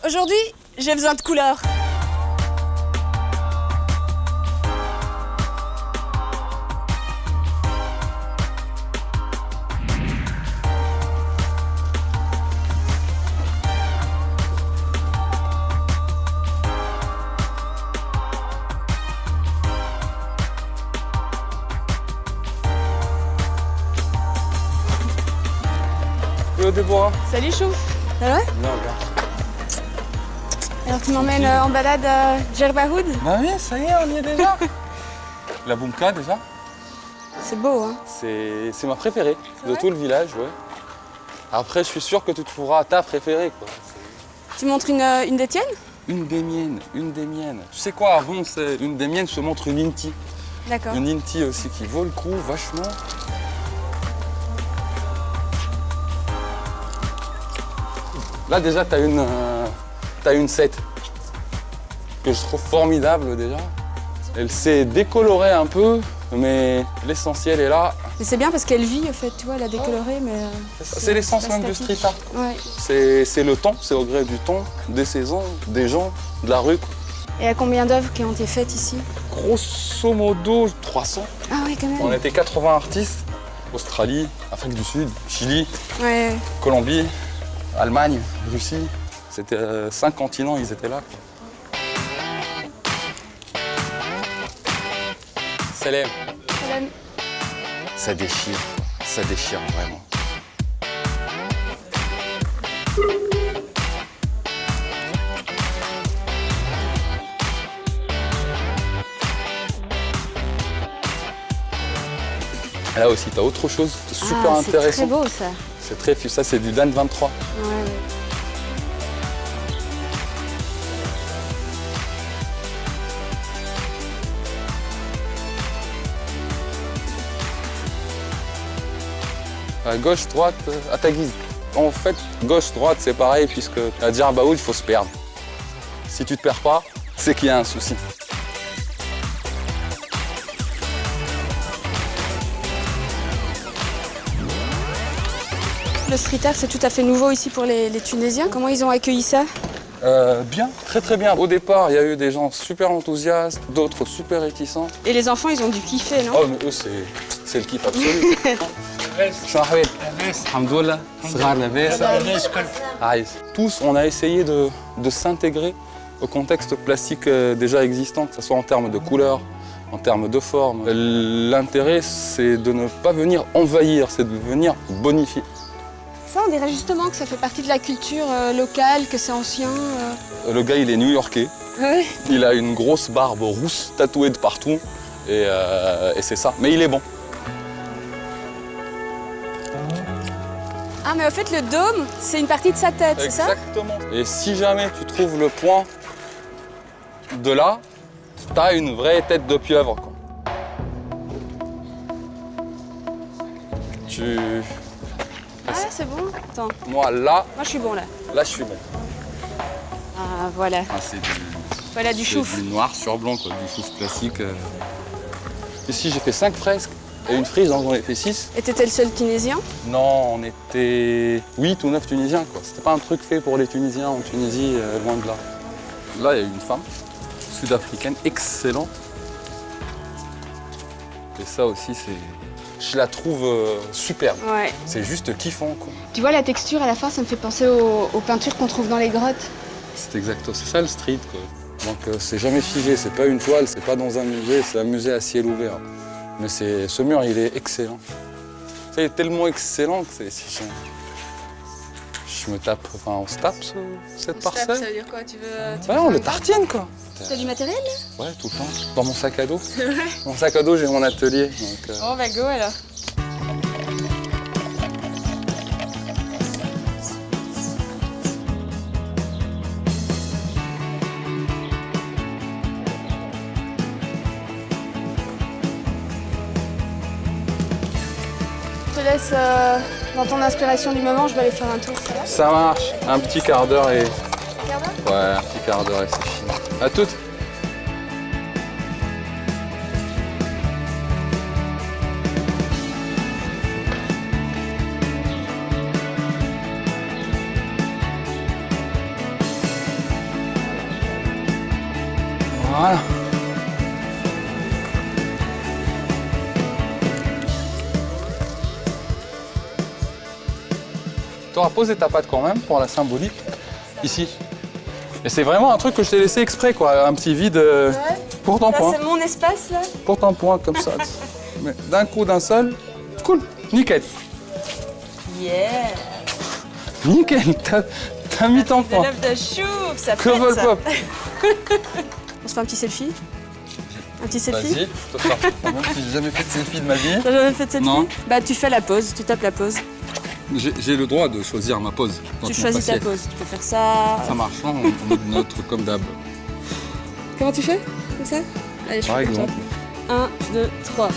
Aujourd'hui, j'ai besoin de couleurs. Hello Déborah. Salut Chou. Ça va? Non, regarde. Alors tu m'emmènes en balade à Djerbaoud? Bah oui, ça y est, on y est déjà. La Boumka déjà, C'est beau, hein? c'est ma préférée de vrai tout le village, ouais. Après, je suis sûr que tu trouveras ta préférée, quoi. Tu montres une des tiennes? Une des miennes, une des miennes. Tu sais quoi, avant, c'est une des miennes, je te montre une Inti. D'accord. Une Inti aussi qui vaut le coup, vachement. Là, déjà, t'as une 7 que je trouve formidable, déjà. Elle s'est décolorée un peu, mais l'essentiel est là. Mais c'est bien parce qu'elle vit, en fait, tu vois, elle a décoloré, mais... C'est l'essence pas même du statique. street art. Ouais. C'est le temps, c'est au gré du temps, des saisons, des gens, de la rue, quoi. Et à combien d'œuvres qui ont été faites ici? Grosso modo, 300. Ah ouais, quand même. On était 80 artistes. Australie, Afrique du Sud, Chili, Ouais. Colombie, Allemagne, Russie. C'était 5 continents, ils étaient là, quoi. Salam. Salam. Ça déchire vraiment. Là aussi, tu as autre chose de super Ah, intéressant. c'est très beau, ça. C'est très ça, c'est du Dan 23. Ouais. À gauche, droite, à ta guise. En fait, gauche, droite, c'est pareil, puisque à Djerbaoud, il faut se perdre. Si tu te perds pas, c'est qu'il y a un souci. Le street art, c'est tout à fait nouveau ici pour les Tunisiens. Comment ils ont accueilli ça? Bien, très très bien. Au départ, il y a eu des gens super enthousiastes, d'autres super réticents. Et les enfants, ils ont dû kiffer, non? Oh, mais eux, c'est le kiff absolu. Shahwed. Alhamdoulilah. Sghar labas. Aïs. Tous, on a essayé de s'intégrer au contexte plastique déjà existant, que ce soit en termes de couleurs, en termes de forme. L'intérêt, c'est de ne pas venir envahir, c'est de venir bonifier. Ça, on dirait justement que ça fait partie de la culture locale, que c'est ancien. Le gars, il est new-yorkais. Ouais. Il a une grosse barbe rousse, tatouée de partout, et c'est ça. Mais il est bon. Ah, mais au fait, le dôme, c'est une partie de sa tête, c'est ça? Exactement. Et si jamais tu trouves le point de là, t'as une vraie tête de pieuvre, quoi. Ah, c'est bon. Attends, Moi, là, moi je suis bon là. je suis bon. Ah, voilà. Ah, c'est Voilà du chouf. du noir sur blanc, quoi, du chouf classique. Ici, j'ai fait 5 fresques et une frise, donc j'en ai fait 6. Et t'étais le seul Tunisien? Non, on était 8 ou 9 Tunisiens, quoi. C'était pas un truc fait pour les Tunisiens en Tunisie, loin de là. Là, il y a une femme sud-africaine excellente. Et ça aussi, je la trouve superbe. Ouais. C'est juste kiffant, quoi. Tu vois, la texture à la fin, ça me fait penser aux peintures qu'on trouve dans les grottes. C'est exact, c'est ça le street, quoi. Donc c'est jamais figé, c'est pas une toile, c'est pas dans un musée, c'est un musée à ciel ouvert. Mais ce mur, il est excellent. C'est tellement excellent que je me tape, enfin on se tape cette parcelle. Ça veut dire quoi? Tu veux Ouais, on le tartine, quoi. T'as du matériel là? Ouais, tout le temps. Dans mon sac à dos. Dans mon sac à dos, j'ai mon atelier. Donc, Oh bah go alors. Je te laisse dans ton inspiration du moment, je vais aller faire un tour. Ça va? ça marche. Un petit quart d'heure et... Regarde. Ouais, un petit quart d'heure et c'est fini. À toutes. Voilà. Tu auras posé ta patte quand même pour la symbolique, ici. Et c'est vraiment un truc que je t'ai laissé exprès, quoi. Un petit vide pour ton Ça, point. c'est mon espace, là. Pour ton point, comme ça. Mais d'un coup, d'un seul. Cool. Nickel. Yeah. Nickel. T'as mis ton De point. l'œuf de chou, ça pète, Cover ça. pop. On se fait un petit selfie? Un petit selfie? Vas-y, je te ferai. Même si j'ai jamais fait de selfie de ma vie. T'as jamais fait de selfie? Non. Bah, tu fais la pause, tu tapes la pause. J'ai le droit de choisir ma pose. Tu choisis ta pause. Tu peux faire ça. Ça marche, hein, on met notre comme d'hab. Comment tu fais? Comme ça? Allez, je Par fais comme exemple. toi. 1, 2, 3.